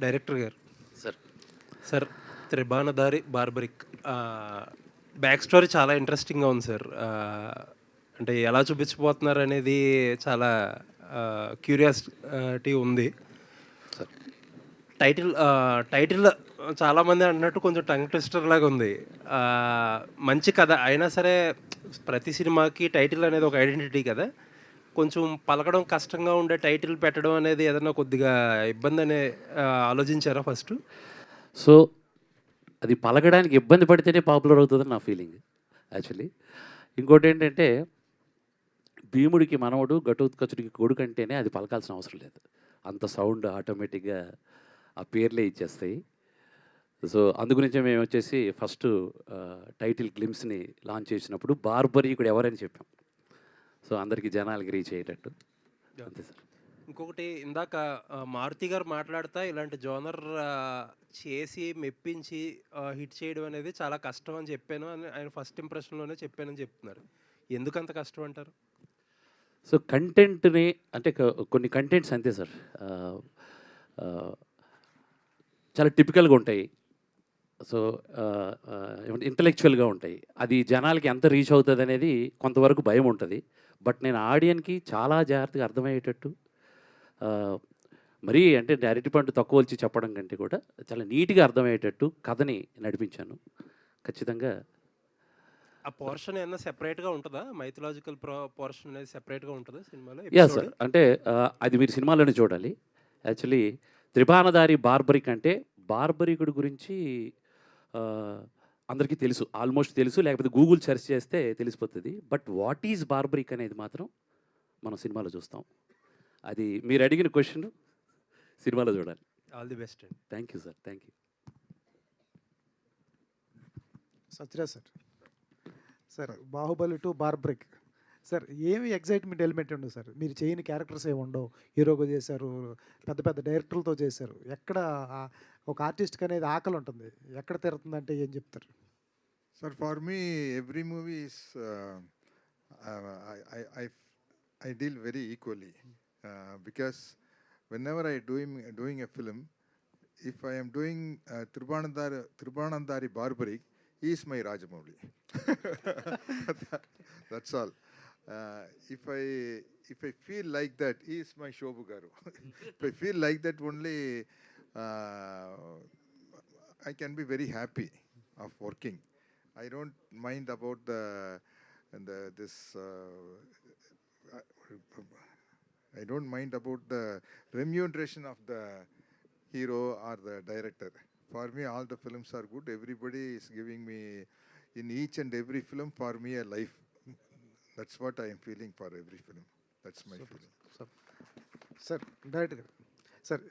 Director గారు, sir sir 'త్రిబాణధారి barbaric' back story చాలా ఇంట్రెస్టింగ్‌గా ఉంది సార్. అంటే ఎలా చూపించబోతున్నారనేది చాలా క్యూరియాసిటీ ఉంది. సార్ టైటిల్ చాలామంది అంటున్నట్టు కొంచెం టంగ్ ట్విస్టర్ లాగా ఉంది. మంచి కథ అయినా సరే ప్రతి సినిమాకి టైటిల్ అనేది ఒక ఐడెంటిటీ కదా! కొంచెం పలకడం కష్టంగా ఉండే టైటిల్ పెట్టడం అనేది ఏదన్నా కొద్దిగా ఇబ్బందని ఆలోచించారా ఫస్టు? సో అది పలకడానికి ఇబ్బంది పడితేనే పాపులర్ అవుతుందని నా ఫీలింగ్ యాక్చువల్లీ. ఇంకోటి ఏంటంటే భీముడికి మనవడు ఘటోత్కచుడికి కొడుకు అంటేనే అది పలకాల్సిన అవసరం లేదు. అంత సౌండ్ ఆటోమేటిక్గా ఆ పేర్లే ఇచ్చేస్తాయి. సో అందుగురించే మేము వచ్చేసి ఫస్ట్ టైటిల్ గ్లిమ్స్ని లాంచ్ చేసినప్పుడు బార్బరీకుడు ఎవరని చెప్పాం. సో అందరికీ జనాలకి రీచ్ అయ్యేటట్టు అంతే సార్. ఇంకొకటి ఇందాక మారుతి గారు మాట్లాడుతా ఇలాంటి జోనర్ చేసి మెప్పించి హిట్ చేయడం అనేది చాలా కష్టం అని చెప్పాను అని ఆయన ఫస్ట్ ఇంప్రెషన్‌లోనే చెప్పానని చెప్తున్నారు. ఎందుకంత కష్టం అంటారు? సో కంటెంట్‌ని అంటే కొన్ని కంటెంట్స్ అంతే సార్. ఆహ్, ఆహ్, చాలా టిపికల్‌గా ఉంటాయి. సో ఏమంటే ఇంటలెక్చువల్‌గా ఉంటాయి. అది జనాలకి ఎంత రీచ్ అవుతదనేది కొంతవరకు భయం ఉంటది. బట్ నేను ఆడియన్‌కి చాలా జాగ్రత్తగా అర్థమయ్యేటట్టు ఆహ్, మరీ అంటే అరటిపండు తక్కువొలిచి చెప్పడం కంటే కూడా చాలా నీట్‌గా అర్థమయ్యేటట్టు కథని నడిపించాను. ఖచ్చితంగా ఆ పోర్షన్ ఏమన్నా సెపరేట్‌గా ఉంటదా? మైథలాజికల్ పోర్షన్ అనేది సెపరేట్‌గా ఉంటదా సినిమాలో యాహ్! ఎపిసోడ్? సార్. అంటే అది మీరు సినిమాలోనే చూడాలి. యాక్చువల్లీ 'త్రిబాణధారి బార్బరిక్' అంటే బార్బరికుడి గురించి ఆహ్, అందరికీ తెలుసు. ఆల్మోస్ట్ తెలుసు. లేకపోతే గూగుల్ సెర్చ్ చేస్తే తెలిసిపోతది. బట్ వాట్ ఈజ్ బార్బరిక్ అనేది మాత్రం మనం సినిమాలో చూస్తాం. అది మీరు అడిగిన క్వెషన్ సినిమాలో చూడాలి. ఆల్ ది బెస్ట్ అండి. Thank you sir. Thank you. Sathyaraj sir. Sir 'Baahubali 2 Barbarik' sir ఏమి ఎక్సైట్‌మెంట్ ఎలిమెంట్ ఉండదు సార్. మీరు చేయని క్యారెక్టర్స్ ఏమి ఉండవు. హీరోగా చేశారు. పెద్ద పెద్ద డైరెక్టర్లతో చేశారు. ఎక్కడ ఒక ఆర్టిస్ట్‌కి అనేది ఆకలి ఉంటుంది. ఎక్కడ తీరుతుందంటే ఏం చెప్తారు? Sir, for me, every movie is uh, I, I, I, I deal very equally because whenever I doing a film, if I am doing Tribanandari Barbaric, he is my Rajamouli. That's all. Uh, if I if I feel like that, he is my Shobhu Garu. If I feel like that only, uh, I can be very happy of working. I don't mind about this. I don't mind about the remuneration of the hero or the director. For me, all the films are good. Everybody is giving me in each and every film for me a life. That's what I am feeling for every film. That's my feeling. Sir డైరెక్ట్‌గా sir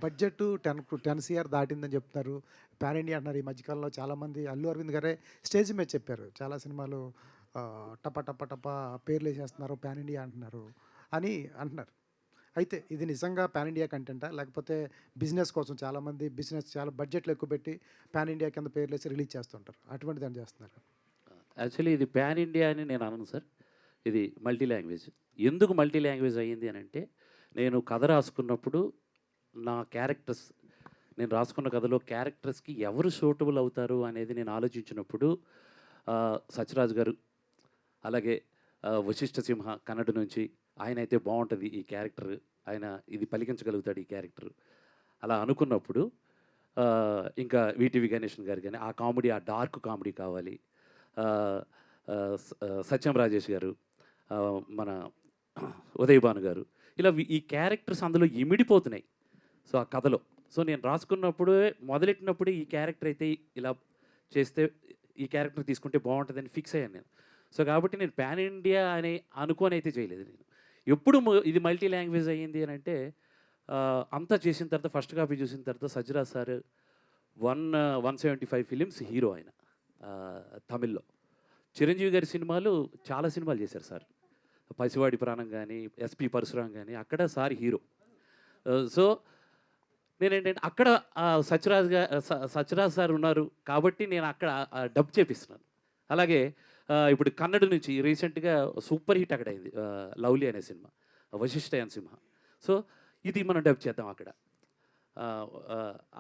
budget 10 CR దాటిందని చెప్తున్నారు. Pan India అంటున్నారు. ఈ మధ్యకాలంలో చాలామంది అల్లు అరవింద్ గారే stage మీద చెప్పారు. చాలా సినిమాలు టప టప టప పేర్లేసేస్తున్నారు. పాన్ ఇండియా అంటున్నారు అని అంటున్నారు. అయితే ఇది నిజంగా పాన్ ఇండియా కంటెంటా? లేకపోతే బిజినెస్ కోసం చాలామంది చాలా బడ్జెట్లు ఎక్కువ పెట్టి పాన్ ఇండియా కింద పేర్లేసి రిలీజ్ చేస్తుంటారు. అటువంటిదేమైనా చేస్తున్నారా? యాక్చువల్లీ ఇది పాన్ ఇండియా అని నేను అనను సార్. ఇది మల్టీ లాంగ్వేజ్. ఎందుకు మల్టీ లాంగ్వేజ్ అయ్యింది అనంటే నేను కథ రాసుకున్నప్పుడు నా క్యారెక్టర్స్ నేను రాసుకున్న కథలో క్యారెక్టర్స్కి ఎవరు సూటబుల్ అవుతారు అనేది నేను ఆలోచించినప్పుడు సత్యరాజ్ గారు అలాగే వశిష్ఠ సింహ కన్నడ నుంచి ఆయన అయితే బాగుంటుంది ఈ క్యారెక్టర్, ఆయన ఇది పలికించగలుగుతాడు ఈ క్యారెక్టర్ అలా అనుకున్నప్పుడు ఇంకా వీటీవీ గణేషన్ గారు కానీ ఆ కామెడీ, ఆ డార్క్ కామెడీ కావాలి. సత్యం రాజేష్ గారు, మన ఉదయ్ భాను గారు, ఇలా ఈ క్యారెక్టర్స్ అందులో ఇమిడిపోతున్నాయి. సో ఆ కథలో సో నేను రాసుకున్నప్పుడు మొదలెట్టినప్పుడు ఈ క్యారెక్టర్ అయితే ఇలా చేస్తే ఈ క్యారెక్టర్ తీసుకుంటే బాగుంటుందని ఫిక్స్ అయ్యాను నేను. సో కాబట్టి నేను పాన్ ఇండియా అని అనుకోని అయితే చేయలేదు నేను. ఎప్పుడు ఇది మల్టీ లాంగ్వేజ్ అయ్యింది అని అంటే అంతా చేసిన తర్వాత ఫస్ట్ కాపీ చూసిన తర్వాత సజ్జరాజ్ సార్ 175 ఫిలిమ్స్ హీరో ఆయన తమిళ్లో. చిరంజీవి గారి సినిమాలు చాలా సినిమాలు చేశారు సార్. పసివాడి ప్రాణం కానీ, ఎస్పి పరశురాం కానీ అక్కడ సార్ హీరో. సో నేనేంటంటే అక్కడ సత్యరాజ్ సార్ ఉన్నారు కాబట్టి నేను అక్కడ డబ్ చేపిస్తున్నాను. అలాగే ఇప్పుడు కన్నడ నుంచి రీసెంట్గా సూపర్ హిట్ అక్కడ అయింది లవ్లీ అనే సినిమా, వశిష్ఠ సింహ. సో ఇది మనం డబ్ చేద్దాం అక్కడ.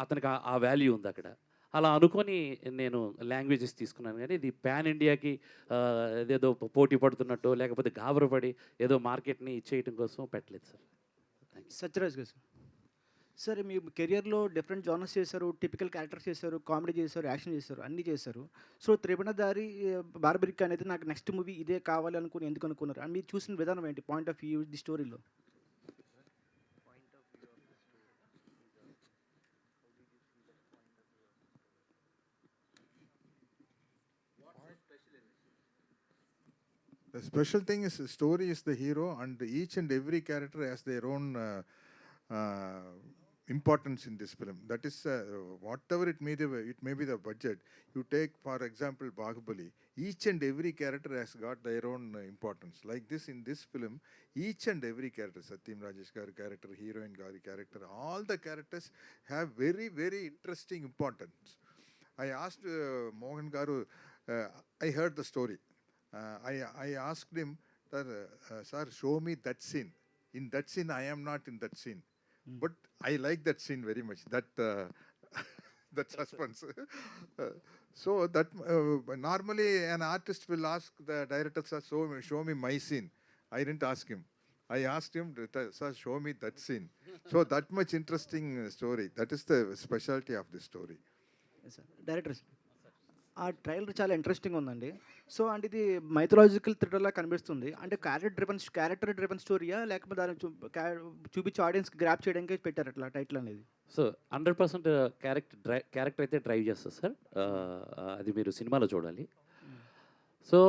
అతనికి ఆ వాల్యూ ఉంది అక్కడ. అలా అనుకొని నేను లాంగ్వేజెస్ తీసుకున్నాను కానీ ఇది పాన్ ఇండియాకి ఏదేదో పోటీ పడుతున్నట్టు లేకపోతే గాబరపడి ఏదో మార్కెట్ని ఇచ్చేయటం కోసం పెట్టలేదు సార్. సత్యరాజ్ గారు సార్. సార్ మీ కెరియర్లో డిఫరెంట్ జానర్స్ చేశారు, టిపికల్ క్యారెక్టర్స్ చేశారు, కామెడీ చేశారు, యాక్షన్ చేశారు, అన్నీ చేశారు. సో త్రిపుణధారి బార్బరిక్ అనేది నాకు నెక్స్ట్ మూవీ ఇదే కావాలి అనుకుని ఎందుకు అనుకున్నారు అండ్ మీరు చూసిన విధానం ఏంటి, పాయింట్ ఆఫ్ వ్యూ ది స్టోరీలో? The special thing is the story is the hero, and each and every character has their own importance in this film. That is, whatever it may be the budget. You take, for example, Bahubali. Each and every character has got their own importance. Like this, in this film, each and every character, Satyam Rajesh Garu character, heroine Garu character, all the characters have very, very interesting importance. I asked Mohan Garu, I heard the story. I asked him, sir, show me that scene. In that scene, I am not in that scene. But I like that scene very much, that that suspense. So that normally an artist will ask the director, sir, show me my scene. I didn't ask him. I asked him, sir, show me that scene. So that much interesting story. That is the specialty of the story. Sir director ఆ trailer చాలా interesting ఉందండి. So అంటే ఇది mythological థ్రిల్లర్లా కనిపిస్తుంది. అంటే character driven స్టోరీయా లేకపోతే దాన్ని చూపించి ఆడియన్స్కి గ్రాప్ చేయడానికి పెట్టారు అట్లా టైటిల్ అనేది? సో 100% క్యారెక్టర్ అయితే డ్రైవ్ చేస్తుంది సార్. అది మీరు సినిమాలో చూడాలి. సో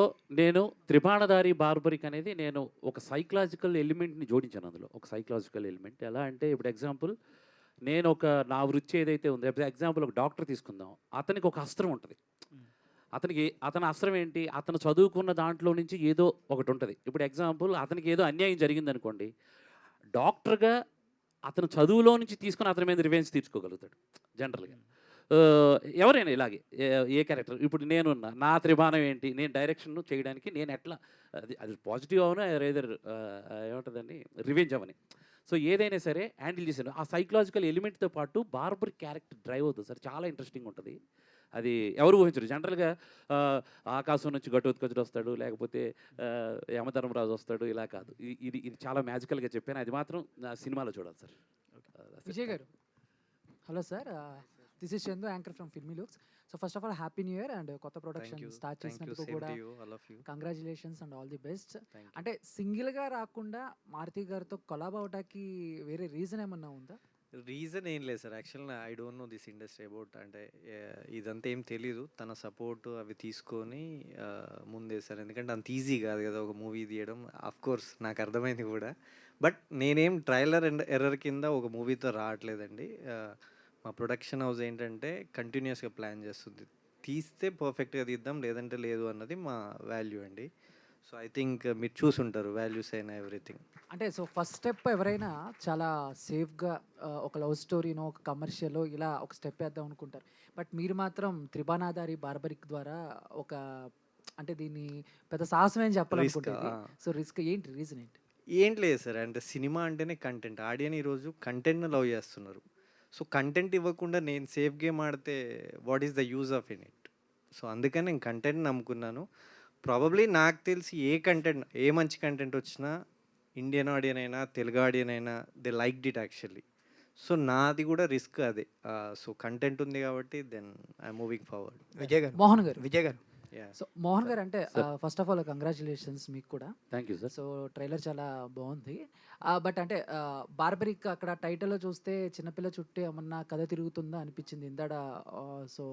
నేను త్రిబాణధారి బార్బరిక్ అనేది నేను ఒక సైకలాజికల్ ఎలిమెంట్ని జోడించాను అందులో. ఒక సైకలాజికల్ ఎలిమెంట్ ఎలా అంటే ఇప్పుడు ఎగ్జాంపుల్ నేను నా వృత్తి ఏదైతే ఉందో ఎగ్జాంపుల్ ఒక డాక్టర్ తీసుకుందాం. అతనికి ఒక అస్త్రం ఉంటుంది. అతని అస్త్రం ఏంటి, అతను చదువుకున్న దాంట్లో నుంచి ఏదో ఒకటి ఉంటుంది. ఇప్పుడు ఎగ్జాంపుల్ అతనికి ఏదో అన్యాయం జరిగిందనుకోండి, డాక్టర్గా అతను చదువులో నుంచి తీసుకుని అతని మీద రివెంజ్ తీర్చుకోగలుగుతాడు జనరల్గా. ఎవరైనా ఇలాగే ఏ క్యారెక్టర్ ఇప్పుడు నేనున్నా నా త్రిబాణం ఏంటి, నేను డైరెక్షన్ చేయడానికి నేను ఎట్లా అది పాజిటివ్ అవునా ఏదర్ ఏమంటుందండి రివెంజ్ అవని. సో ఏదైనా సరే హ్యాండిల్ చేశాను. ఆ సైకలాజికల్ ఎలిమెంట్తో పాటు బార్బర్ క్యారెక్టర్ డ్రైవ్ అవుతుంది సార్. చాలా ఇంట్రెస్టింగ్ ఉంటుంది. అది ఎవరు ఊహించరు. జనరల్గా ఆకాశం నుంచి ఘటోత్కచుడు వస్తాడు, లేకపోతే యమధర్మరాజు వస్తాడు, ఇలా కాదు. ఇది చాలా మ్యాజికల్గా చెప్పాను. అది మాత్రం నా సినిమాలో చూడాలి సార్. విజయ్ గారు, hello sir, this is Chandu, anchor from filmy looks. So first of all happy new year and కొత్త ప్రొడక్షన్ స్టార్ట్ చేసినందుకు కూడా congratulations and all the best. అంటే సింగిల్గా రాకుండా మారుతి గారితో కొలాబ్ అవడానికి వేరే రీజన్ ఏమన్నా ఉందా? రీజన్ ఏం లేదు సార్. యాక్చువల్గా I don't know this industry about, అంటే ఇదంతా ఏం తెలీదు. తన సపోర్ట్ అవి తీసుకొని ముందేశారు. ఎందుకంటే అంత ఈజీ కాదు కదా ఒక మూవీ తీయడం. కోర్స్ నాకు అర్థమైంది కూడా. బట్ నేనేం ట్రైలర్ అండ్ ఎర్రర్ కింద ఒక మూవీతో రావట్లేదండి. మా ప్రొడక్షన్ హౌస్ ఏంటంటే కంటిన్యూస్గా ప్లాన్ చేస్తుంది. తీస్తే పర్ఫెక్ట్గా తీద్దాం, లేదంటే లేదు అన్నది మా వాల్యూ అండి. సో ఐ థింక్ మీరు చూసుంటారు వాల్యూస్ అయినా ఎవ్రీథింగ్. అంటే సో ఫస్ట్ స్టెప్ ఎవరైనా చాలా సేఫ్గా ఒక లవ్ స్టోరీనో ఒక కమర్షియల్ ఇలా ఒక స్టెప్ వేద్దాం అనుకుంటారు. బట్ మీరు మాత్రం త్రిబాణధారి బార్బరిక్ ద్వారా ఒక అంటే దీన్ని పెద్ద సాహసం ఏం చెప్పాలనుకుంటారు. సో రిస్క్ ఏంటి, రీజన్ ఏంటి? ఏం లేదు సార్. అంటే సినిమా అంటేనే కంటెంట్. ఆడియన్ ఈరోజు కంటెంట్ను లవ్ చేస్తున్నారు. సో కంటెంట్ ఇవ్వకుండా నేను సేఫ్ గేమ్ ఆడితే what is the use of in it? So అందుకని నేను కంటెంట్ నమ్ముకున్నాను. ప్రాబబ్లీ నాకు తెలిసి ఏ మంచి కంటెంట్ వచ్చినా ఇండియన్ ఆడియన్ అయినా తెలుగు ఆడియన్ అయినా they like it actually. So నాది కూడా రిస్క్ అదే. సో కంటెంట్ ఉంది కాబట్టి then I'm moving forward. Mohan గారు, విజయ్ గారు, సో మోహన్ గారు అంటే ఫస్ట్ ఆఫ్ ఆల్ కంగ్రాచులేషన్స్ మీకు కూడా. Thank you sir. So trailer చాలా బాగుంది. బట్ అంటే బార్బరిక్ అక్కడ టైటిల్లో చూస్తే చిన్నపిల్ల చుట్టే ఏమన్నా కథ తిరుగుతుందా అనిపించింది ఇందాడ. సో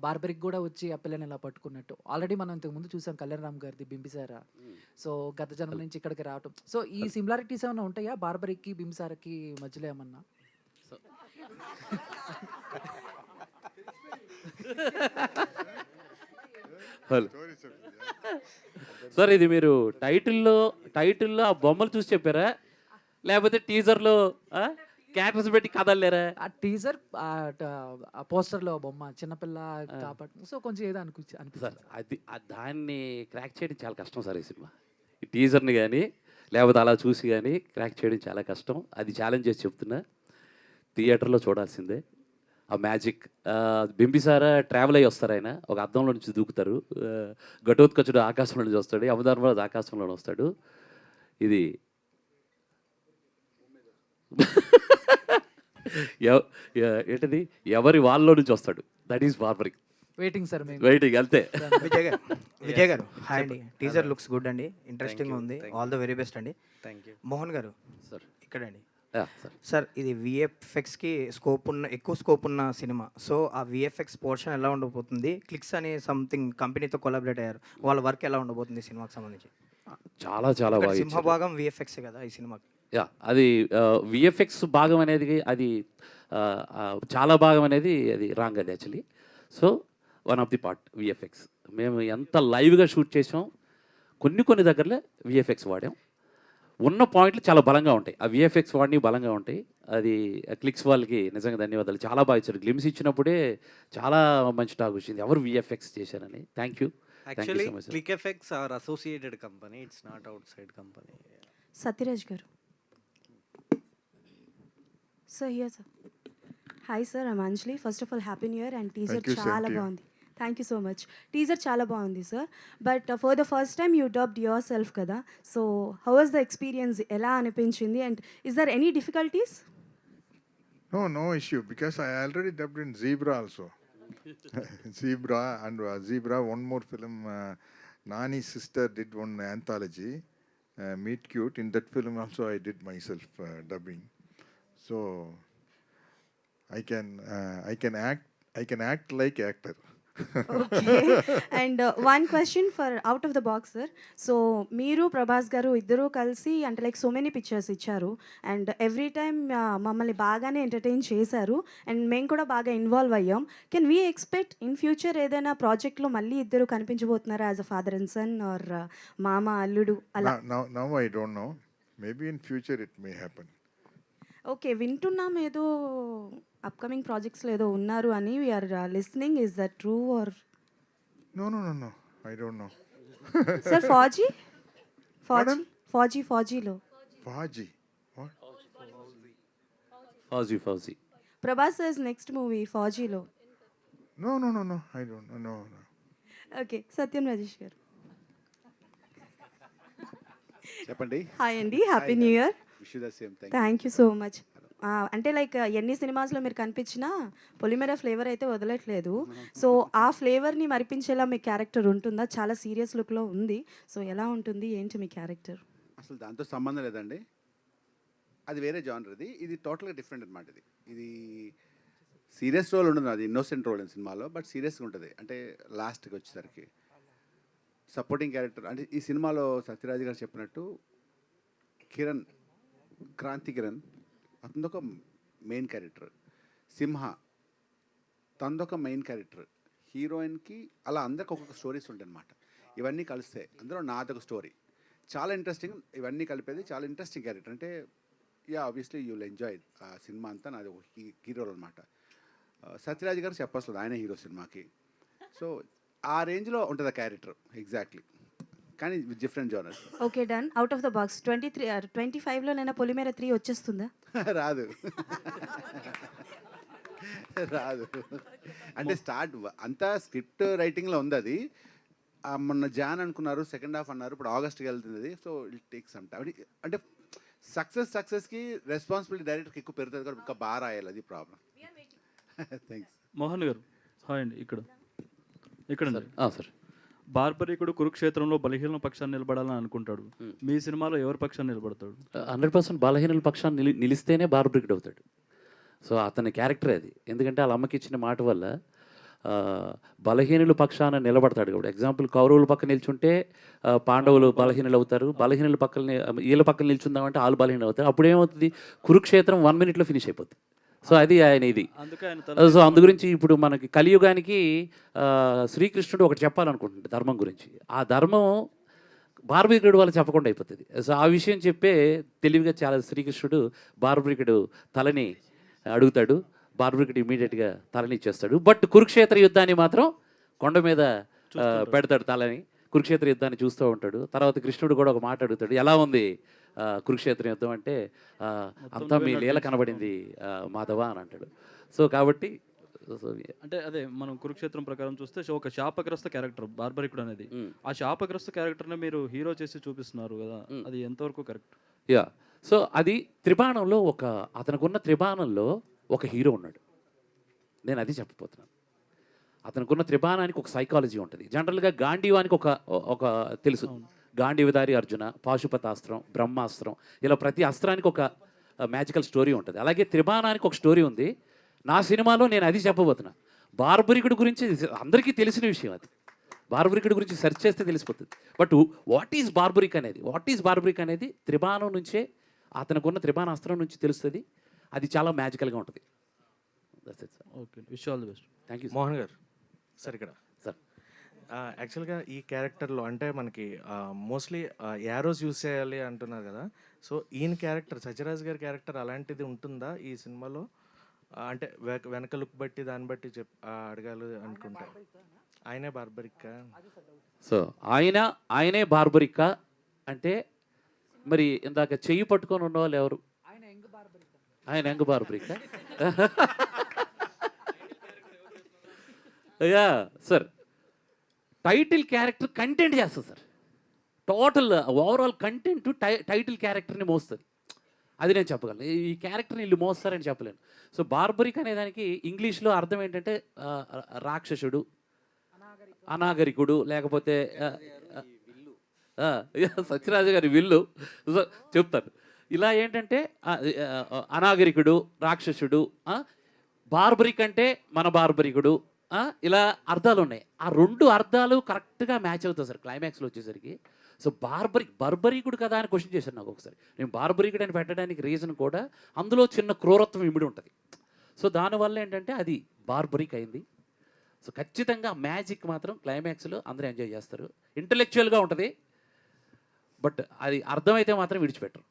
బార్బరిక్ కూడా వచ్చి ఆ పిల్లని ఇలా పట్టుకున్నట్టు ఆల్రెడీ మనం ఇంతకు ముందు చూసాం కళ్యాణ్ రామ్ గారిది బింబిసారా. సో గత జన్మ నుంచి ఇక్కడికి రావటం. సో ఈ సిమిలారిటీస్ ఏమైనా ఉంటాయా బార్బరిక్కి బింబిసారాకి మధ్యలో ఏమన్నా? సార్ ఇది మీరు టైటిల్లో ఆ బొమ్మలు చూసి చెప్పారా, లేకపోతే టీజర్లో క్యారెక్టర్స్ పెట్టి కదలేరా? ఆ టీజర్ ఆ పోస్టర్లో బొమ్మ చిన్నపిల్ల కాబట్టి సో కొంచెం ఏదో అనిపిస్తుంది సార్. దాన్ని క్రాక్ చేయడం చాలా కష్టం సార్. ఈ సినిమా ఈ టీజర్ని కానీ లేకపోతే అలా చూసి కానీ క్రాక్ చేయడం చాలా కష్టం. అది ఛాలెంజ్ చేసి చెప్తున్నా. థియేటర్లో చూడాల్సిందే ఆ మ్యాజిక్. బింబిసార ట్రావెల్ అయ్యి వస్తారు, ఆయన ఒక అద్దంలో నుంచి దూకుతారు. ఘటోత్కచుడు ఆకాశంలో నుంచి వస్తాడు, యమధర్మరాజు ఆకాశంలో వస్తాడు. ఇది ఏంటది, ఎవరి వాళ్ళలో నుంచి వస్తాడు. That is Barbarik. Waiting sir మేము. వెయిటింగ్ అంతే. విజయ్ గారు హాయ్ అండి. టీజర్ లుక్స్ గుడ్ అండి, ఇంట్రెస్టింగ్ ఉంది. thank all the very best అండి. Thank you. మోహన్ గారు సార్ ఇక్కడండి. సార్ సార్ ఇది విఎఫ్ఎక్స్కి ఎక్కువ స్కోప్ ఉన్న సినిమా. సో ఆ విఎఫ్ఎక్స్ పోర్షన్ ఎలా ఉండబోతుంది? క్లిక్స్ అనే సంథింగ్ కంపెనీతో కొలాబరేట్ అయ్యారు, వాళ్ళ వర్క్ ఎలా ఉండబోతుంది సినిమాకి సంబంధించి? చాలా చాలా బాగా ఇచ్చారు. సింహభాగం విఎఫ్ఎక్స్ కదా ఈ సినిమాకి. యా, అది విఎఫ్ఎక్స్ భాగం అనేది అది చాలా భాగం అనేది అది రాంగ్ అది actually. So one of the part VFX. మేము ఎంత లైవ్గా షూట్ చేసాం, కొన్ని దగ్గరలో విఎఫ్ఎక్స్ వాడాం. ఉన్న పాయింట్లు చాలా బలంగా ఉంటాయి, ఆ విఎఫ్ఎక్స్ వాడిని బలంగా ఉంటాయి. అది క్లిక్స్ వాళ్ళకి నిజంగా ధన్యవాదాలు, చాలా బాగా ఇచ్చారు. గ్లిమ్స్ ఇచ్చినప్పుడే చాలా మంచి టాక్ వచ్చింది, ఎవరు విఎఫ్ఎక్స్ చేశారని. Thank you. Actually click effects are associated company, it's not outside company. Satyaraj గారు. Sir here sir. Hi sir, I'm Anjali. First of all happy new year. And teaser Thank you, same చాలా to you. బాగుంది. Thank you so much. Teaser చాలా బాగుంది sir. But for the first time you dubbed yourself కదా, so how was the experience? ఎలా అనిపించింది? And is there any difficulties? No issue, because I already dubbed in Zebra also. Zebra and Zebra, one more film. Nani's sister did one anthology, Meet Cute. In that film also I did myself dubbing. So I can act like actor. Okay. And one question for out of the box sir. So మీరు ప్రభాస్ గారు ఇద్దరూ కలిసి అంటే like so many pictures ఇచ్చారు, and every time మమ్మల్ని బాగానే entertain చేశారు, and మేము కూడా బాగా ఇన్వాల్వ్ అయ్యాం. Can we expect in future ఏదైనా ప్రాజెక్ట్లో మళ్ళీ ఇద్దరు కనిపించబోతున్నారా as a father and son or మామ అల్లుడు అలా? Now I don't know. Maybe in future it may happen. Okay, వింటున్నాం ఏదో అప్కమింగ్ ప్రాజెక్ట్స్లో ఏదో ఉన్నారు అని. We are listening. Is that true or? No. I don't know. Sir ఫాజీలో Faji. What? Fauji. Prabhas is next movie ఫాజీలో. No. I don't know. No. Okay. Satyam Rajesh గారు. చెప్పండి. హాయ్ అండి, happy new year. Wish you the same. Thank you so much. అంటే like ఎన్ని సినిమాస్లో మీరు కనిపించినా పొలిమేర ఫ్లేవర్ అయితే వదలట్లేదు. సో ఆ ఫ్లేవర్ని మరిపించేలా మీ క్యారెక్టర్ ఉంటుందా? చాలా సీరియస్ లుక్లో ఉంది. సో ఎలా ఉంటుంది, ఏంటి మీ క్యారెక్టర్? అసలు దాంతో సంబంధం లేదండి, అది వేరే జానర్. ఇది టోటల్గా డిఫరెంట్ అనమాట. ఇది సీరియస్ రోల్ ఉండదు, అది ఇన్నోసెంట్ రోల్ అని సినిమాలో, బట్ సీరియస్గా ఉంటుంది. అంటే లాస్ట్కి వచ్చేసరికి సపోర్టింగ్ క్యారెక్టర్. అంటే ఈ సినిమాలో సత్యరాజ్ గారు చెప్పినట్టు క్రాంతి కిరణ్ అతనిదొక మెయిన్ క్యారెక్టర్, సింహ తనదొక మెయిన్ క్యారెక్టర్, హీరోయిన్కి అలా అందరికి ఒక్కొక్క స్టోరీస్ ఉంటాయి అన్నమాట. ఇవన్నీ కలిస్తే అందులో నాదొక స్టోరీ. చాలా ఇంట్రెస్టింగ్, ఇవన్నీ కలిపేది చాలా ఇంట్రెస్టింగ్ క్యారెక్టర్. అంటే ఆబ్వియస్లీ యూ విల్ ఎంజాయ్ ఆ సినిమా అంతా. నాది ఒక హీరోలు అనమాట. సత్యరాజ్ గారు చెప్పాల్సి ఆయన హీరో సినిమాకి. సో ఆ రేంజ్లో ఉంటుంది ఆ క్యారెక్టర్ ఎగ్జాక్ట్లీ, కానీ different genres. Okay, done. Out of the box 25లో నైనా పొలిమేర 3 వచ్చేస్తుందా? రాదు. అంటే స్టార్ట్ అంతా స్క్రిప్ట్ రైటింగ్లో ఉంది. అది మొన్న జాన్ అనుకున్నారు, సెకండ్ హాఫ్ అన్నారు, ఇప్పుడు ఆగస్ట్కి వెళ్తుంది. So it take some time. అంటే సక్సెస్కి రెస్పాన్సిబిలిటీ డైరెక్టర్కి ఎక్కువ పెరుగుతుంది కాబట్టి ఇంకా బాగా రాయాలి, అది ప్రాబ్లం. థ్యాంక్స్. మోహన్ గారు హాయ్ అండి. ఇక్కడ సార్, బార్బరీకుడు కురుక్షేత్రంలో బలహీన పక్షాన్ని నిలబడాలని అనుకుంటాడు, మీ సినిమాలో ఎవరి పక్షాన్ని నిలబడతాడు? 100% బలహీనుల పక్షాన్ని నిలిస్తేనే బార్బరికుడు అవుతాడు. సో అతని క్యారెక్టర్ అది. ఎందుకంటే వాళ్ళ అమ్మకి ఇచ్చిన మాట వల్ల బలహీనుల పక్షాన నిలబడతాడు కాబట్టి. ఎగ్జాంపుల్, కౌరవుల పక్క నిల్చుంటే పాండవులు బలహీనులు అవుతారు, బలహీనుల పక్కన వీళ్ళ పక్కన నిల్చుందామంటే వాళ్ళు బలహీనులు అవుతారు. అప్పుడు ఏమవుతుంది, కురుక్షేత్రం 1 minute ఫినిష్ అయిపోతుంది. సో అది ఆయన ఇది. సో అందు గురించి ఇప్పుడు మనకి కలియుగానికి శ్రీకృష్ణుడు ఒకటి చెప్పాలనుకుంటుంది ధర్మం గురించి. ఆ ధర్మం బార్బరీకుడు వాళ్ళు చెప్పకుండా అయిపోతుంది. సో ఆ విషయం చెప్పే తెలివిగా చాలా శ్రీకృష్ణుడు బార్బరీకుడు తలని అడుగుతాడు, బార్బరీకుడు ఇమీడియట్గా తలని ఇచ్చేస్తాడు. బట్ కురుక్షేత్ర యుద్ధాన్ని మాత్రం కొండ మీద పెడతాడు తలని. కురుక్షేత్ర యుద్ధాన్ని చూస్తూ ఉంటాడు. తర్వాత కృష్ణుడు కూడా ఒక మాట అడుగుతాడు, ఎలా ఉంది కురుక్షేత్రం యుద్ధం అంటే అంతా మీ లీల కనబడింది మాధవ అని అంటాడు. సో కాబట్టి అంటే అదే మనం కురుక్షేత్రం ప్రకారం చూస్తే ఒక శాపగ్రస్త క్యారెక్టర్ బార్బరికుడు అనేది. ఆ శాపగ్రస్త క్యారెక్టర్ని మీరు హీరో చేసి చూపిస్తున్నారు కదా, అది ఎంతవరకు కరెక్ట్? యా, సో అది త్రిబాణంలో అతనుకున్న త్రిబాణంలో ఒక హీరో ఉన్నాడు. నేను అది చెప్పబోతున్నాను. అతనుకున్న త్రిబాణానికి ఒక సైకాలజీ ఉంటుంది. జనరల్గా గాంధీవానికి ఒక తెలుసు, గాంధీవధారి అర్జున, పాశుపతాస్త్రం, బ్రహ్మాస్త్రం, ఇలా ప్రతి అస్త్రానికి ఒక మ్యాజికల్ స్టోరీ ఉంటుంది. అలాగే త్రిబాణానికి ఒక స్టోరీ ఉంది. నా సినిమాలో నేను అది చెప్పబోతున్నా. బార్బరికుడి గురించి అందరికీ తెలిసిన విషయం అది. బార్బరికుడి గురించి సెర్చ్ చేస్తే తెలిసిపోతుంది. బట్ వాట్ ఈజ్ బార్బరిక్ అనేది త్రిబాణం నుంచే, అతనుకున్న త్రిబాణాస్త్రం నుంచి తెలుస్తుంది. అది చాలా మ్యాజికల్గా ఉంటుంది. Okay, wish all the best. Thank you Mohan గారు. సార్ ఇక్కడ సార్, యాక్చువల్గా ఈ క్యారెక్టర్లో అంటే మనకి మోస్ట్లీ యారోస్ యూస్ చేయాలి అంటున్నారు కదా. సో ఈయన క్యారెక్టర్, సత్యరాజ్ గారి క్యారెక్టర్ అలాంటిది ఉంటుందా ఈ సినిమాలో? అంటే వెనక లుక్ బట్టి దాన్ని బట్టి అడగాలి అనుకుంటా. ఆయనే బార్బరిక్కా? సో ఆయనే బార్బరిక్కా అంటే మరి ఇందాక చెయ్యి పట్టుకొని ఉన్నవాళ్ళు ఎవరు? ఆయన యంగ్ బార్బరిక్కా? Yeah sir, title character content చేస్తుంది సార్. టోటల్ ఓవరాల్ కంటెంట్ టైటిల్ క్యారెక్టర్ని మోస్తుంది. అది నేను చెప్పగలను. ఈ క్యారెక్టర్ని వీళ్ళు మోస్తారని చెప్పలేను. సో బార్బరిక్ అనే దానికి ఇంగ్లీష్లో అర్థం ఏంటంటే రాక్షసుడు, అనాగరికుడు, లేకపోతే సత్యరాజు గారి విల్లు. సో చెప్తాను ఇలా ఏంటంటే అనాగరికుడు, రాక్షసుడు, బార్బరిక్ అంటే మన బార్బరికుడు, ఇలా అర్థాలు ఉన్నాయి. ఆ రెండు అర్థాలు కరెక్ట్గా మ్యాచ్ అవుతాయి సార్ క్లైమాక్స్లో వచ్చేసరికి. సో బర్బరీకుడు కదా అని క్వశ్చన్ చేశాను నాకు ఒకసారి. నేను బార్బరీకుడు అని పెట్టడానికి రీజన్ కూడా అందులో చిన్న క్రూరత్వం ఇమిడి ఉంటుంది. సో దానివల్ల ఏంటంటే అది బార్బరిక్ అయింది. సో ఖచ్చితంగా మ్యాజిక్ మాత్రం క్లైమాక్స్లో అందరూ ఎంజాయ్ చేస్తారు. ఇంటలెక్చువల్గా ఉంటుంది, బట్ అది అర్థమైతే మాత్రం విడిచిపెట్టరు.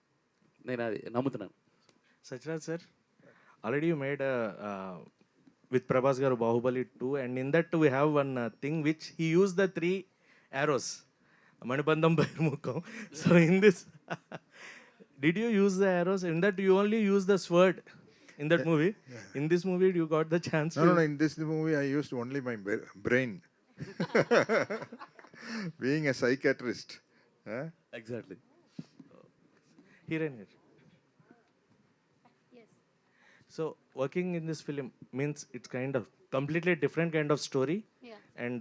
నేను అది నమ్ముతున్నాను. Sathyaraj sir, already you made with Prabhas garu Bahubali 2, and in that we have one thing which he used the 3 arrows, Manibandham, Bairmukham. So in this, did you use the arrows? In that you only use the sword in that movie. Yeah. In this movie you got the chance. No, in this movie I used only my brain. Being a psychiatrist. Exactly. Here. So working in this film means it's kind of completely different kind of story. Yeah. And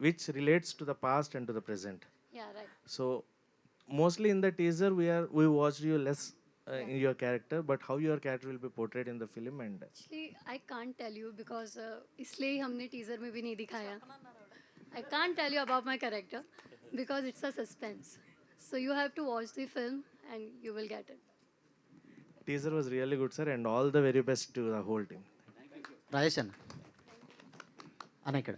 which relates to the past and to the present. Yeah, right. So mostly in the teaser we watched you less in your character, but how your character will be portrayed in the film. And Actually, I can't tell you because इसलिए ही हमने teaser में भी नहीं दिखाया. I can't tell you about my character because it's a suspense. So you have to watch the film and you will get it. teaser was really good, sir, and all the very best to the whole team. Rajesh అన్న ఇక్కడ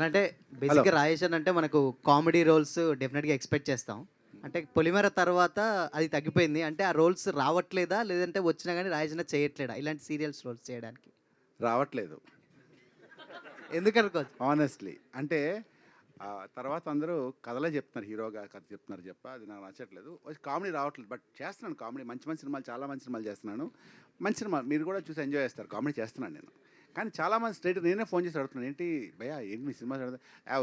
అంటే బేసిక్గా రాజేష్ అంటే మనకు comedy roles డెఫినెట్గా expect చేస్తాం. అంటే పొలిమేర తర్వాత అది తగ్గిపోయింది. అంటే ఆ రోల్స్ రావట్లేదా, లేదంటే వచ్చినా కానీ రాజేష్ చేయట్లేదా ఇలాంటి సీరియల్స్ రోల్స్ చేయడానికి? రావట్లేదు ఎందుకనుకోవచ్చు ఆనెస్ట్లీ. అంటే తర్వాత అందరూ కథలే చెప్తున్నారు, హీరోగా కథ చెప్తున్నారు అది నాకు నచ్చట్లేదు. కామెడీ రావట్లేదు, బట్ చేస్తున్నాను కామెడీ. మంచి మంచి సినిమాలు, చాలా మంచి సినిమాలు చేస్తున్నాను. మంచి సినిమా మీరు కూడా చూసి ఎంజాయ్ చేస్తారు. కామెడీ చేస్తున్నాను నేను. కానీ చాలామంది స్ట్రైట్ నేనే ఫోన్ చేసి అడుగుతున్నాను, ఏంటి భయ్యా ఏంటి మీ సినిమా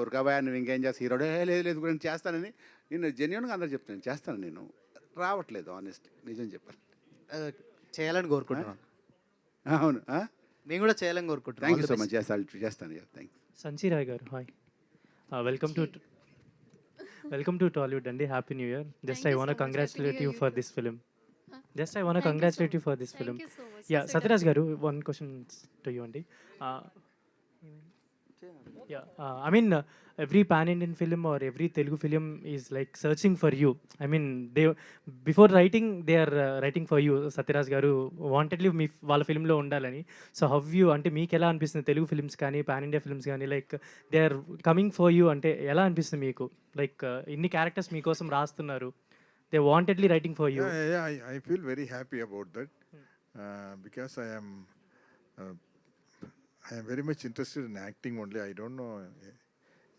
ఉరకా భయ్యా నువ్వు ఇంకేం చేస్తా, హీరోడే లేదు గురించి చేస్తానని. నేను జెన్యున్గా అందరూ చెప్తాను చేస్తాను. నేను రావట్లేదు ఆనెస్ట్, నిజం చెప్పాను. చేయాలని కోరుకుంటున్నాను. అవును, మేము కూడా చేయాలని కోరుకుంటున్నాను. Thank you so much. చేస్తాను. Thank you. సంచీరాయ్ గారు, హాయ్. వెల్కమ్ టు టాలీవుడ్ అండి. Happy new year. Just I want congratulate you for this film. Yeah, Satyaraj గారు, వన్ క్వశ్చన్ టు యూ అండి. I mean, every pan-Indian film or every Telugu film is like searching for you. I mean, before writing, they are writing for you. Satyaraj garu wantedly మీ వాళ్ళ ఫిల్మ్లో ఉండాలని. So how you, అంటే మీకు ఎలా అనిపిస్తుంది? Telugu films కానీ pan India films కానీ like they are coming for you అంటే ఎలా అనిపిస్తుంది మీకు? లైక్ ఇన్ని క్యారెక్టర్స్ మీకోసం రాస్తున్నారు, they wantedly writing for you. I feel very happy about that because I am very much interested in acting only. I don't know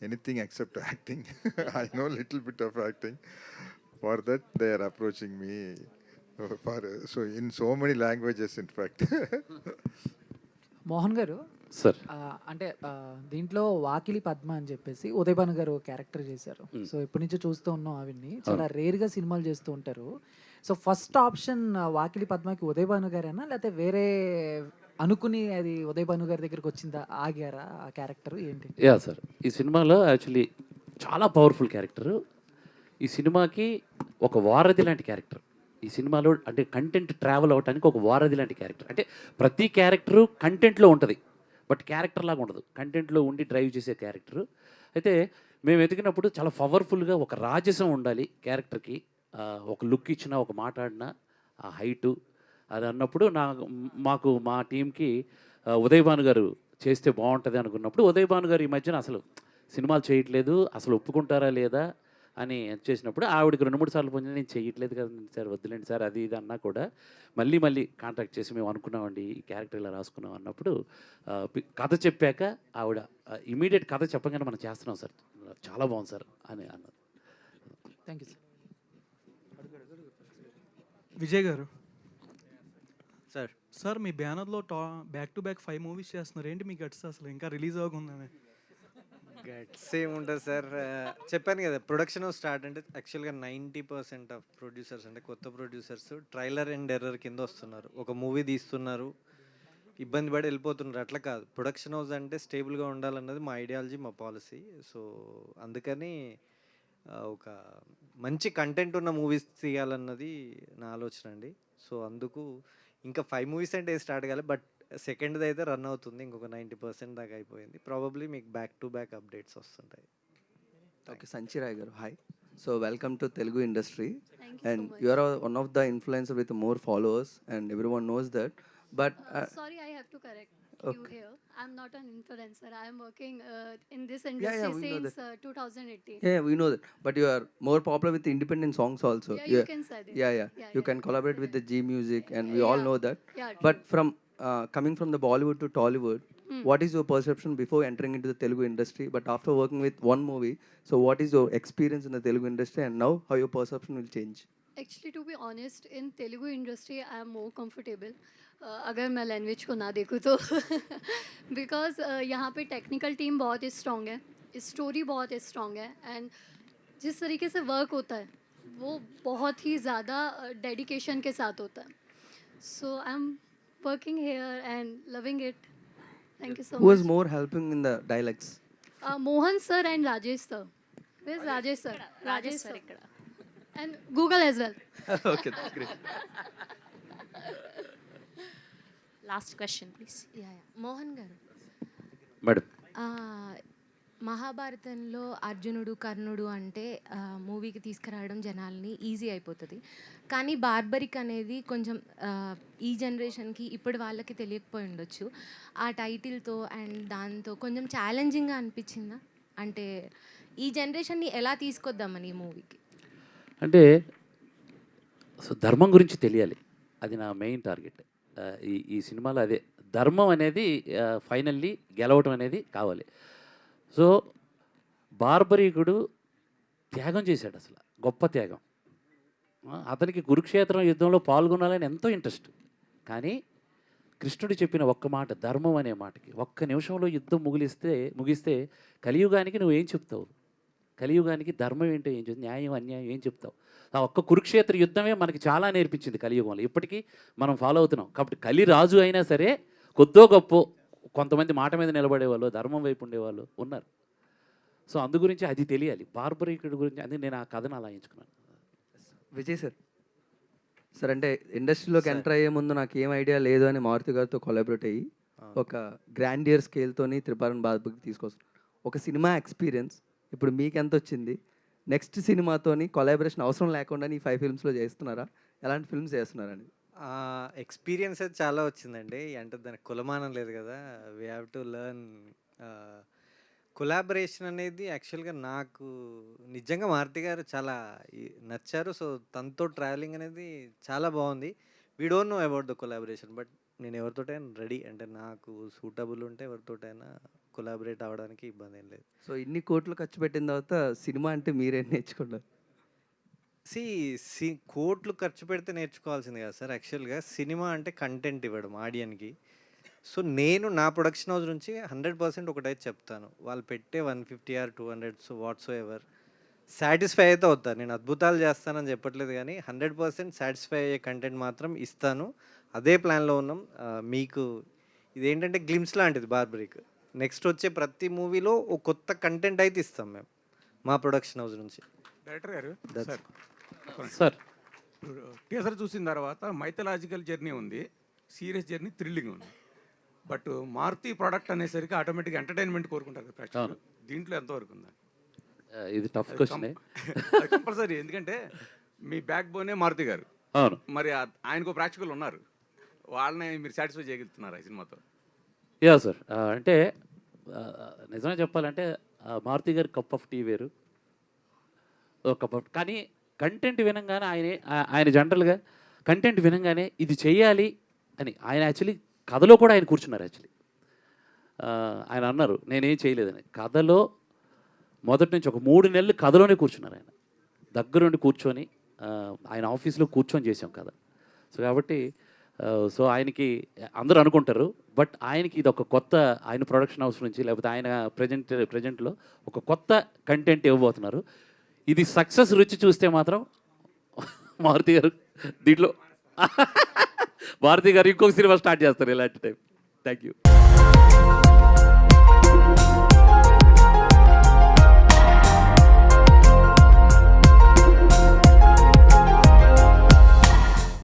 anything except acting. I know a little bit of acting. For that, they are approaching me. So in so many languages, in fact. Mohan గారు sir అంటే దీంట్లో వాకిలి పద్మ అని చెప్పేసి ఉదయ్ భాను గారు character చేశారు. So ఎప్పటి నుంచో చూస్తూ ఉన్నాం ఆవిడ్ని. చాలా రేర్గా సినిమాలు చేస్తూ ఉంటారు. సో ఫస్ట్ ఆప్షన్ వాకిలి పద్మకి ఉదయ్ భాను గారేనా, లేకపోతే వేరే అనుకుని అది ఉదయ్ భాను గారి దగ్గరికి వచ్చిందా, ఆగారా ఆ క్యారెక్టర్ ఏంటి? యా సార్, ఈ సినిమాలో యాక్చువల్లీ చాలా పవర్ఫుల్ క్యారెక్టరు. ఈ సినిమాకి ఒక వారధి లాంటి క్యారెక్టర్. ఈ సినిమాలో అంటే కంటెంట్ ట్రావెల్ అవ్వడానికి ఒక వారధి లాంటి క్యారెక్టర్. అంటే ప్రతి క్యారెక్టరు కంటెంట్లో ఉంటుంది, బట్ క్యారెక్టర్ లాగా ఉండదు, కంటెంట్లో ఉండి డ్రైవ్ చేసే క్యారెక్టరు. అయితే మేము వెతికినప్పుడు చాలా పవర్ఫుల్గా ఒక రాజసం ఉండాలి క్యారెక్టర్కి. ఒక లుక్ ఇచ్చినా, ఒక మాట్లాడినా, ఆ హైటు అది అన్నప్పుడు మాకు మా టీంకి ఉదయ్ భాను గారు చేస్తే బాగుంటుంది అనుకున్నప్పుడు, ఉదయ్ భాను గారు ఈ మధ్యన అసలు సినిమాలు చేయట్లేదు, అసలు ఒప్పుకుంటారా లేదా అని చేసినప్పుడు ఆవిడకి 2-3 సార్లు పోయినా నేను చేయట్లేదు కదండి సార్, వద్దులేండి సార్ అది ఇది అన్నా కూడా మళ్ళీ కాంటాక్ట్ చేసి మేము అనుకున్నామండి ఈ క్యారెక్టర్ ఇలా రాసుకున్నాం అన్నప్పుడు కథ చెప్పాక ఆవిడ ఇమీడియట్ కథ చెప్పగానే మనం చేస్తున్నాం సార్, చాలా బాగుంది సార్ అని అన్నారు. Thank you sir. విజయ్ గారు సార్ సార్ మీ బ్యానర్లో బ్యాక్ టు బ్యాక్ 5 మూవీస్ చేస్తున్నారు, ఏంటి మీ గట్స్ అసలు ఇంకా రిలీజ్ అవ్వకుండానే? గట్స్ ఏముంటుంది సార్, చెప్పాను కదా ప్రొడక్షన్ స్టార్ట్ అంటే యాక్చువల్గా 90% ఆఫ్ ప్రొడ్యూసర్స్ అంటే కొత్త ప్రొడ్యూసర్స్ ట్రైలర్ అండ్ ఎర్రర్ కింద వస్తున్నారు. ఒక మూవీ తీస్తున్నారు, ఇబ్బంది పడి వెళ్ళిపోతున్నారు. అట్లా కాదు, ప్రొడక్షన్ హౌస్ అంటే స్టేబుల్గా ఉండాలన్నది మా ఐడియాలజీ, మా పాలసీ. సో అందుకని ఒక మంచి కంటెంట్ ఉన్న మూవీస్ తీయాలన్నది నా ఆలోచన అండి. సో అందుకు ఇంకా 5 మూవీస్ అంటే స్టార్ట్ కాలేదు, బట్ సెకండ్ది అయితే రన్ అవుతుంది, ఇంకొక 90% దాకా అయిపోయింది. ప్రాబబ్లీ మీకు బ్యాక్ టు బ్యాక్ అప్డేట్స్ వస్తుంటాయి. ఓకే, సంచిరాయ్ గారు hi. So welcome to Telugu industry Thank you and so much. You are one of the influencer with more followers and everyone knows that. But Sorry, I have to correct you Okay. here. I'm not an influencer. I am working in this yeah, industry we know since 2018. yeah, we know that. But you are more popular with independent songs also. Yeah, you can say that. Yeah. You can collaborate with the G Music, and we all Yeah. know that. Yeah, But from coming from the Bollywood to Tollywood, Hmm. what is your perception before entering into the Telugu industry? But after working with one movie, so what is your experience in the Telugu industry, and now how your perception will change? Actually, to be honest, in Telugu industry, I am more comfortable. अगर मैं language को ना देखूँ तो because यहाँ पे technical team बहुत ही strong है, स्टोरी बहुत ही स्ट्रॉन्ग है, एंड जिस तरीके से वर्क होता है वो बहुत ही ज़्यादा डेडिकेशन के साथ होता है. So I am working here and loving it. Thank you so Who was much. more helping in the dialects? Mohan sir and Rajesh sir. Where's Rajesh sir? Rajesh sir. And Google as well. Okay, that's great. Last question please. Mohan గారు, madam మహాభారతంలో అర్జునుడు కర్ణుడు అంటే మూవీకి తీసుకురావడం జనాల్ని easy అయిపోతుంది, కానీ బార్బరిక్ అనేది కొంచెం ఈ జనరేషన్కి ఇప్పుడు వాళ్ళకి తెలియకపోయి ఉండొచ్చు. ఆ టైటిల్తో అండ్ దాంతో కొంచెం ఛాలెంజింగ్గా అనిపించిందా? అంటే ఈ జనరేషన్ని ఎలా తీసుకొద్దామని ఈ మూవీకి? అంటే సో ధర్మం గురించి తెలియాలి, అది నా మెయిన్ టార్గెట్. ఈ సినిమాలో అదే ధర్మం అనేది ఫైనల్లీ గెలవటం అనేది కావాలి. సో బార్బరీకుడు త్యాగం చేశాడు, అసలు గొప్ప త్యాగం. అతనికి కురుక్షేత్రం యుద్ధంలో పాల్గొనాలని ఎంతో ఇంట్రెస్ట్, కానీ కృష్ణుడు చెప్పిన ఒక్క మాట, ధర్మం అనే మాటకి, ఒక్క నిమిషంలో యుద్ధం ముగిస్తే కలియుగానికి నువ్వేం చెప్తావు? కలియుగానికి ధర్మం ఏంటో ఏం చెప్తావు? న్యాయం అన్యాయం ఏం చెప్తావు? ఆ ఒక్క కురుక్షేత్ర యుద్ధమే మనకి చాలా నేర్పించింది కలియుగంలో, ఇప్పటికీ మనం ఫాలో అవుతున్నాం. కాబట్టి కలిరాజు అయినా సరే కొద్దో గొప్ప కొంతమంది మాట మీద నిలబడేవాళ్ళు, ధర్మం వైపు ఉండేవాళ్ళు ఉన్నారు. సో అందు గురించి అది తెలియాలి, బార్బరీకుడి గురించి. అందుకే నేను ఆ కథను అలా ఎంచుకున్నాను. విజయ్ సార్ అంటే ఇండస్ట్రీలోకి ఎంటర్ అయ్యే ముందు నాకు ఏం ఐడియా లేదు అని మారుతి గారితో కొలాబరేట్ అయ్యి ఒక గ్రాండియర్ స్కేల్తోని త్రిపారన్ బార్బరీకి తీసుకొస్తాను. ఒక సినిమా ఎక్స్పీరియన్స్ ఇప్పుడు మీకు ఎంత వచ్చింది? నెక్స్ట్ సినిమాతోని కొలాబరేషన్ అవసరం లేకుండా ఈ 5 ఫిల్మ్స్లో చేస్తున్నారా? ఎలాంటి ఫిల్మ్స్ చేస్తున్నారని? ఎక్స్పీరియన్స్ అయితే చాలా వచ్చిందండి, అంటే దానికి కులమానం లేదు కదా. We have to learn. Collaboration అనేది యాక్చువల్గా నాకు నిజంగా మారుతి గారు చాలా నచ్చారు. సో తనతో ట్రావెలింగ్ అనేది చాలా బాగుంది. We don't know about the collaboration, but నేను ఎవరితోటైనా రెడీ, అంటే నాకు సూటబుల్ ఉంటే ఎవరితోటైనా కొలాబరేట్ అవ్వడానికి ఇబ్బంది ఏం లేదు. సో ఇన్ని కోట్లు ఖర్చు పెట్టిన తర్వాత సినిమా అంటే మీరేం నేర్చుకున్నారు? కోట్లు ఖర్చు పెడితే నేర్చుకోవాల్సింది కదా సార్. యాక్చువల్గా సినిమా అంటే కంటెంట్ ఇవ్వడం ఆడియన్కి. సో నేను నా ప్రొడక్షన్ హౌస్ నుంచి 100% ఒకటైతే చెప్తాను, వాళ్ళు పెట్టే 150 or 200 so whatsoever satisfy అయితే అవుతారు. నేను అద్భుతాలు చేస్తానని చెప్పట్లేదు, కానీ 100% సాటిస్ఫై అయ్యే కంటెంట్ మాత్రం ఇస్తాను. అదే ప్లాన్లో ఉన్నాం. మీకు ఇదేంటంటే గ్లిమ్స్ లాంటిది బార్బరిక్. నెక్స్ట్ వచ్చే ప్రతి మూవీలో ఒక కొత్త కంటెంట్ అయితే ఇస్తాం మేము మా ప్రొడక్షన్ హౌస్ నుంచి. డైరెక్టర్ గారు That's- సార్ టీజర్ చూసిన తర్వాత మైథలాజికల్ జర్నీ ఉంది, సీరియస్ జర్నీ, థ్రిల్లింగ్ ఉంది. బట్ మారుతి ప్రోడక్ట్ అనేసరికి ఆటోమేటిక్గా ఎంటర్టైన్మెంట్ కోరుకుంటారు కదా ప్రేక్షకులు. దీంట్లో ఎంతవరకు ఉందా? ఇది టఫ్ క్వశ్చన్. కంపల్సరీ, ఎందుకంటే మీ బ్యాక్ బోనే మారుతి గారు. అవును. మరి ఆయనకు ప్రేక్షకులు ఉన్నారు, వాళ్ళని మీరు సాటిస్ఫై చేయగలుగుతున్నారు ఈ సినిమాతో? Yeah sir. అంటే నిజమే చెప్పాలంటే మారుతి గారి కప్ ఆఫ్ టీ వేరు, కప్ ఆఫ్. కానీ కంటెంట్ వినంగానే ఆయన జనరల్గా కంటెంట్ వినంగానే ఇది చెయ్యాలి అని ఆయన యాక్చువల్లీ కథలో కూడా ఆయన కూర్చున్నారు. యాక్చువల్లీ ఆయన అన్నారు నేనేం చేయలేదని. కథలో మొదటి నుంచి ఒక 3 నెలలు కథలోనే కూర్చున్నారు ఆయన. దగ్గరుండి కూర్చొని ఆయన ఆఫీస్లో కూర్చొని చేసాం కథ. సో కాబట్టి సో ఆయనకి అందరూ అనుకుంటారు, బట్ ఆయనకి ఇది ఒక కొత్త, ఆయన ప్రొడక్షన్ హౌస్ నుంచి లేకపోతే ఆయన ప్రజెంట్లో ఒక కొత్త కంటెంట్ ఇవ్వబోతున్నారు. ఇది సక్సెస్ రుచి చూస్తే మాత్రం మారుతి గారు దీంట్లో మారుతి గారు ఇంకొక సినిమా స్టార్ట్ చేస్తారు ఇలాంటి టైం. Thank you.